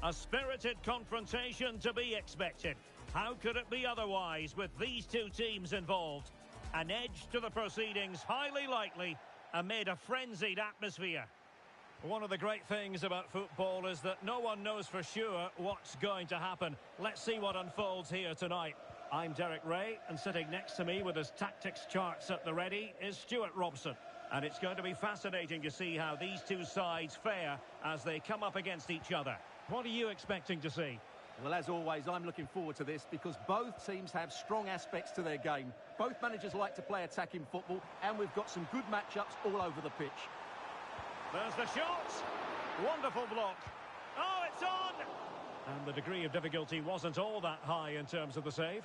A spirited confrontation to be expected. How could it be otherwise with these two teams involved? An edge to the proceedings, highly likely, amid a frenzied atmosphere. One of the great things about football is that no one knows for sure what's going to happen. Let's see what unfolds here tonight. I'm Derek Ray, and sitting next to me with his tactics charts at the ready is Stuart Robson. And it's going to be fascinating to see how these two sides fare as they come up against each other. What are you expecting to see? Well, as always, I'm looking forward to this because both teams have strong aspects to their game. Both managers like to play attacking football, and we've got some good matchups all over the pitch. There's the shot. Wonderful block. Oh, it's on! And the degree of difficulty wasn't all that high in terms of the save.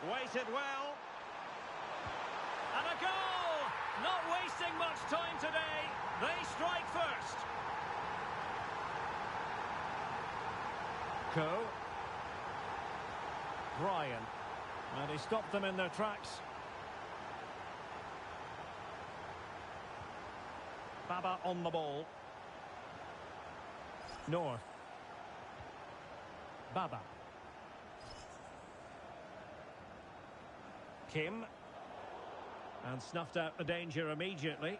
Waited well. And a goal! Not wasting much time today. They strike first. Brian. And he stopped them in their tracks. Baba on the ball. North. Baba. Kim. And snuffed out the danger immediately.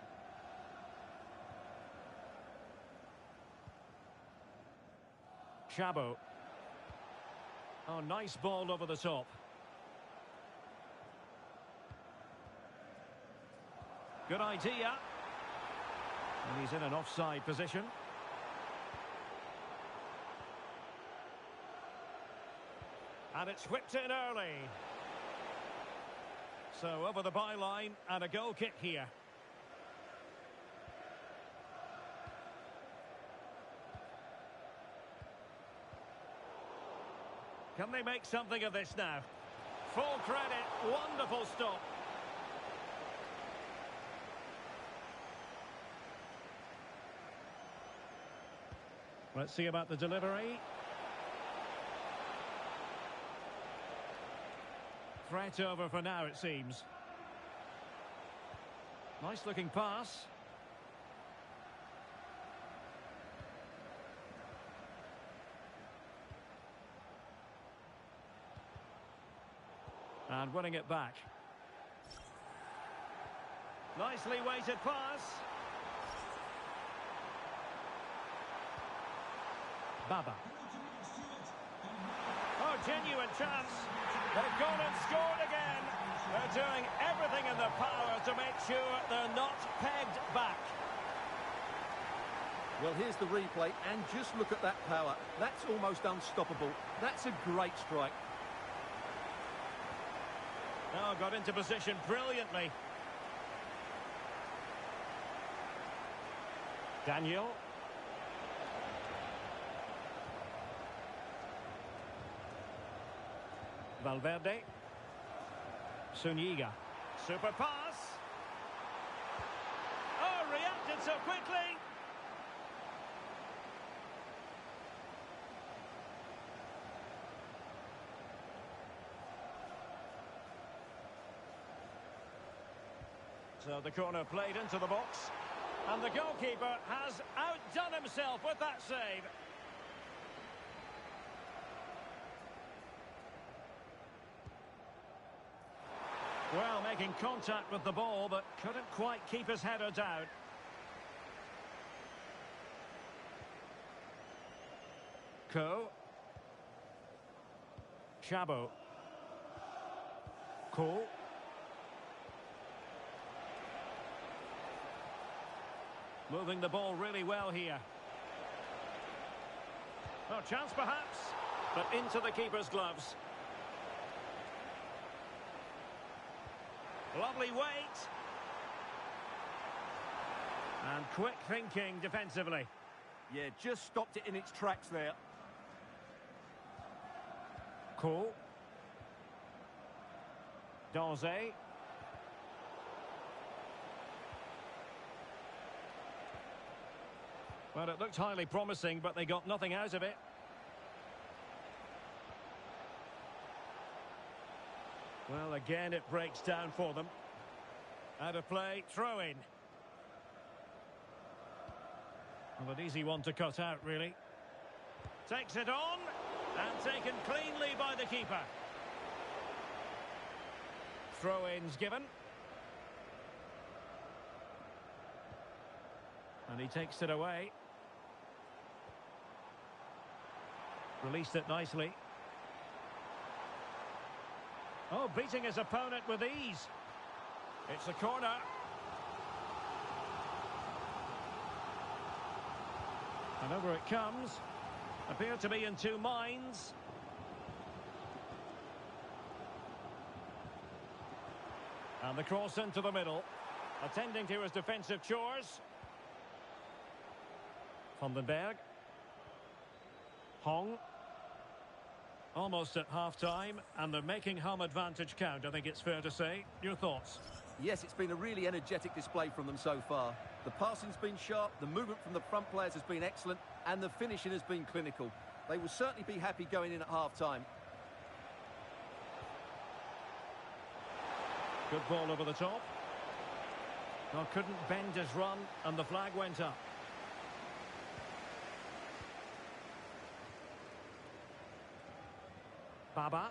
Chabo. Oh, nice ball over the top. Good idea. And he's in an offside position. And it's whipped in early. So over the byline and a goal kick here. Can they make something of this now? Full credit, wonderful stop. Let's see about the delivery. Threat over for now, it seems. Nice looking pass. And winning it back. Nicely weighted pass. Baba. Oh, genuine chance. They've gone and scored again. They're doing everything in their power to make sure they're not pegged back. Well, here's the replay, and just look at that power. That's almost unstoppable. That's a great strike. Oh, got into position brilliantly. Daniel. Valverde. Zuniga. Super pass. Oh, reacted so quickly. So the corner played into the box. And the goalkeeper has outdone himself with that save. Well, making contact with the ball, but couldn't quite keep his header down. Chabo. Cool. Moving the ball really well here. Oh, chance perhaps, but into the keeper's gloves. Lovely weight. And quick thinking defensively. Yeah, just stopped it in its tracks there. Cool. Daze. Well, it looked highly promising, but they got nothing out of it. Well, again, it breaks down for them. Out of play, throw in. Well, an easy one to cut out, really. Takes it on, and taken cleanly by the keeper. Throw-ins given. And he takes it away. Released it nicely. Oh, beating his opponent with ease. It's a corner. And over it comes. Appear to be in two minds. And the cross into the middle. Attending to his defensive chores. Vandenberg. Hong. Almost at half-time, and they're making home advantage count, I think it's fair to say. Your thoughts? Yes, it's been a really energetic display from them so far. The passing's been sharp, the movement from the front players has been excellent, and the finishing has been clinical. They will certainly be happy going in at half-time. Good ball over the top. Well, couldn't bend his run, and the flag went up. Baba.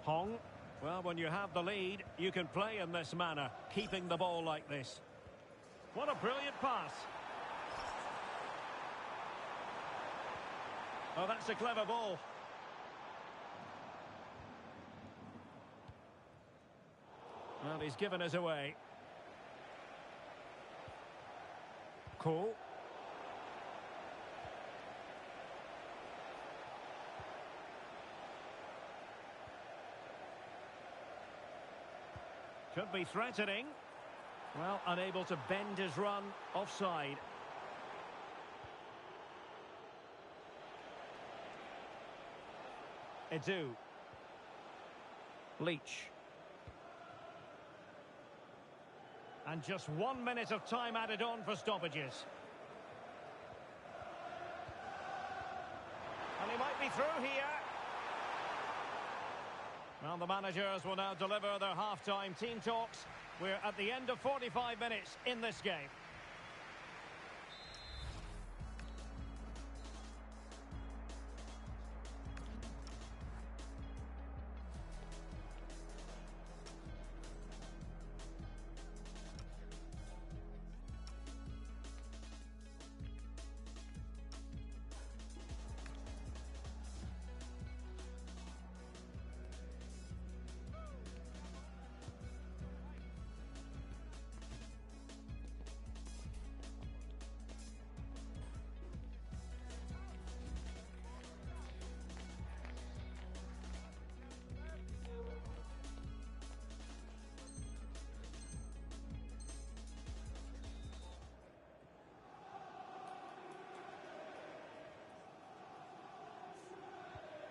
Hong. Well, when you have the lead, you can play in this manner, keeping the ball like this. What a brilliant pass. Oh, that's a clever ball. Well, he's given us away. Cool. Could be threatening. Well, unable to bend his run. Offside. Edu. Leach. And just 1 minute of time added on for stoppages. And he might be through here. Well, the managers will now deliver their half-time team talks. We're at the end of 45 minutes in this game.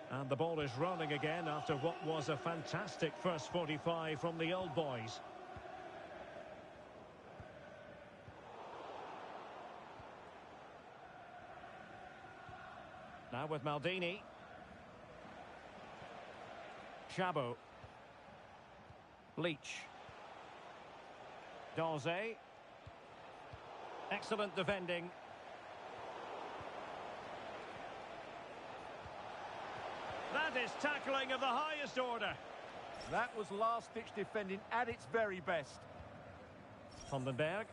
And the ball is rolling again after what was a fantastic first 45 from the old boys. Now with Maldini. Chabot. Leach. Daze. Excellent defending. That is tackling of the highest order. That was last-ditch defending at its very best. Vandenberg.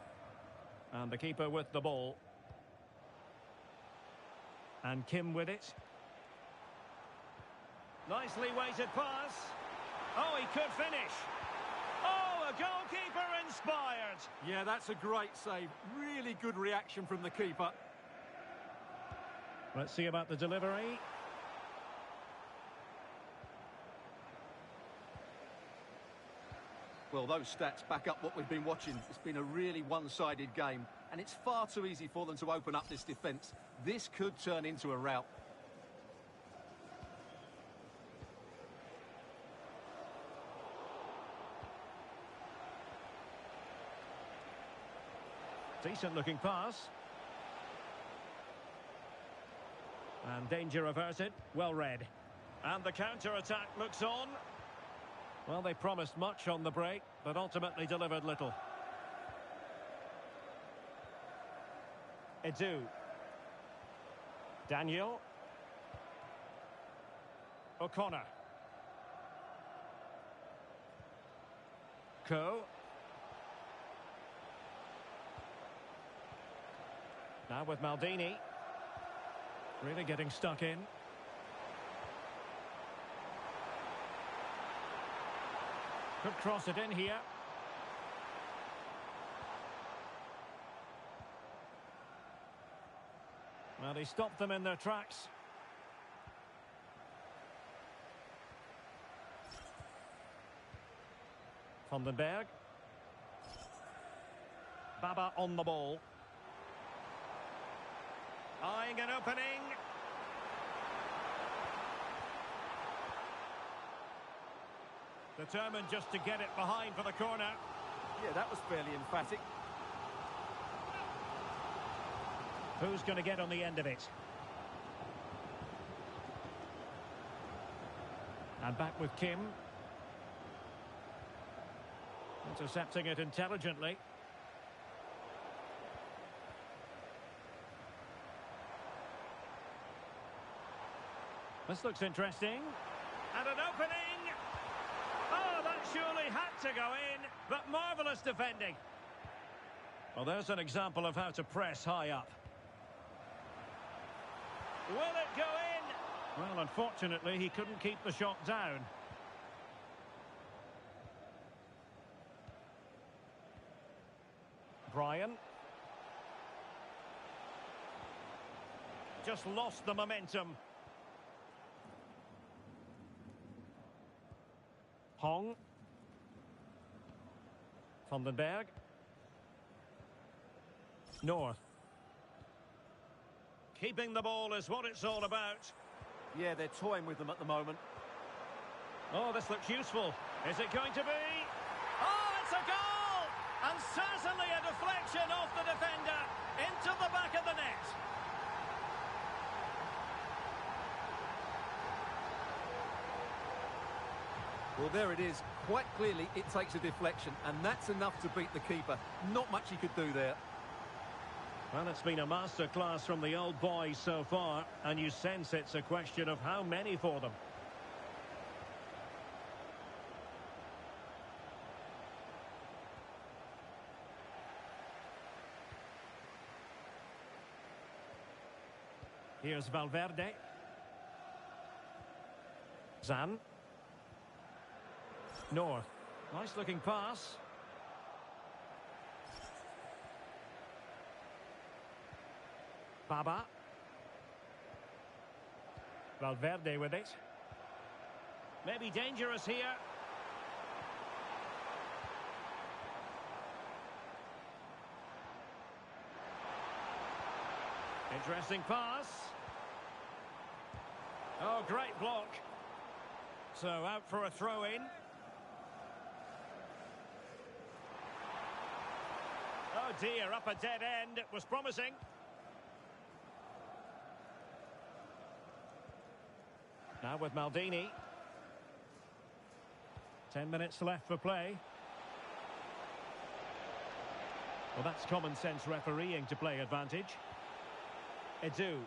And the keeper with the ball. And Kim with it. Nicely weighted pass. Oh, he could finish. Oh, a goalkeeper inspired. Yeah, that's a great save. Really good reaction from the keeper. Let's see about the delivery. Well, those stats back up what we've been watching. It's been a really one-sided game, and it's far too easy for them to open up this defence. This could turn into a rout. Decent-looking pass. And danger averted. Well read. And the counter-attack looks on. Well, they promised much on the break, but ultimately delivered little. Edu. Daniel. O'Connor. Ko. Now with Maldini. Really getting stuck in. Could cross it in here. Well, he stopped them in their tracks. Vandenberg. Baba on the ball. Eyeing an opening. Determined just to get it behind for the corner. Yeah, that was fairly emphatic. Who's going to get on the end of it? And back with Kim. Intercepting it intelligently. This looks interesting. And an opening. Oh, that surely had to go in, but marvellous defending. Well, there's an example of how to press high up. Will it go in? Well, unfortunately, he couldn't keep the shot down. Brian. Just lost the momentum. Hong. Vandenberg. North. Keeping the ball is what it's all about. Yeah, they're toying with them at the moment. Oh, this looks useful. Is it going to be? Oh, it's a goal! And certainly a deflection off the defender into the back of the net. Well, there it is. Quite clearly, it takes a deflection, and that's enough to beat the keeper. Not much he could do there. Well, it's been a masterclass from the old boys so far, and you sense it's a question of how many for them. Here's Valverde. Zan. North. Nice looking pass. Baba. Valverde with it. Maybe dangerous here. Interesting pass. Oh, great block. So out for a throw-in. Oh dear, up a dead end. It was promising. Now with Maldini. 10 minutes left for play. Well, that's common sense refereeing to play advantage. Edu.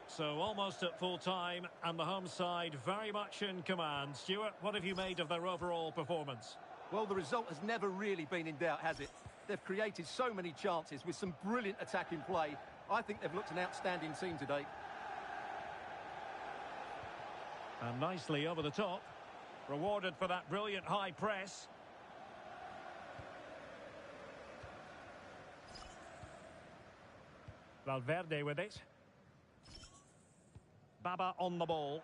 So almost at full time, and the home side very much in command. Stuart, what have you made of their overall performance? Well, the result has never really been in doubt, has it? They've created so many chances with some brilliant attacking play. I think they've looked an outstanding team today. And nicely over the top. Rewarded for that brilliant high press. Valverde with it. Baba on the ball.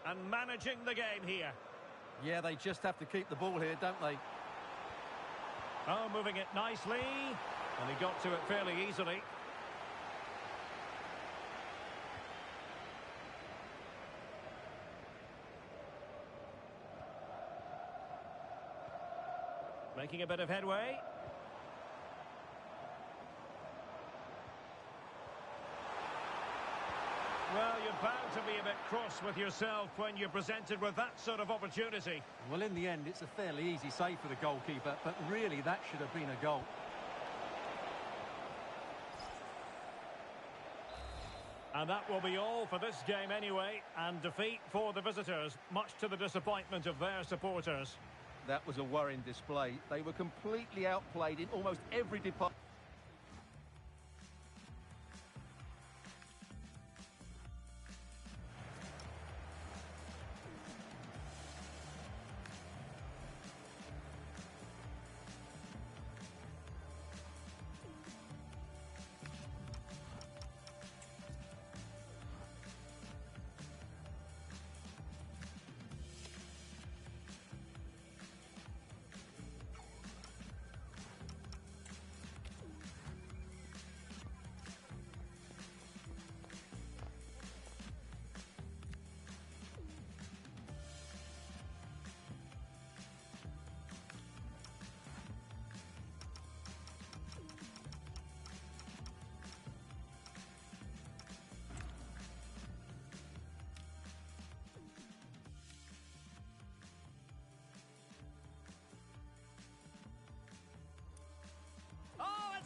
And managing the game here. Yeah, they just have to keep the ball here, don't they? Oh, moving it nicely. And he got to it fairly easily. Making a bit of headway. Well, you're bound to be a bit cross with yourself when you're presented with that sort of opportunity. Well, in the end, it's a fairly easy save for the goalkeeper, but really that should have been a goal. And that will be all for this game anyway, and defeat for the visitors, much to the disappointment of their supporters. That was a worrying display. They were completely outplayed in almost every department.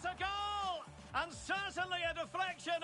A goal! And certainly a deflection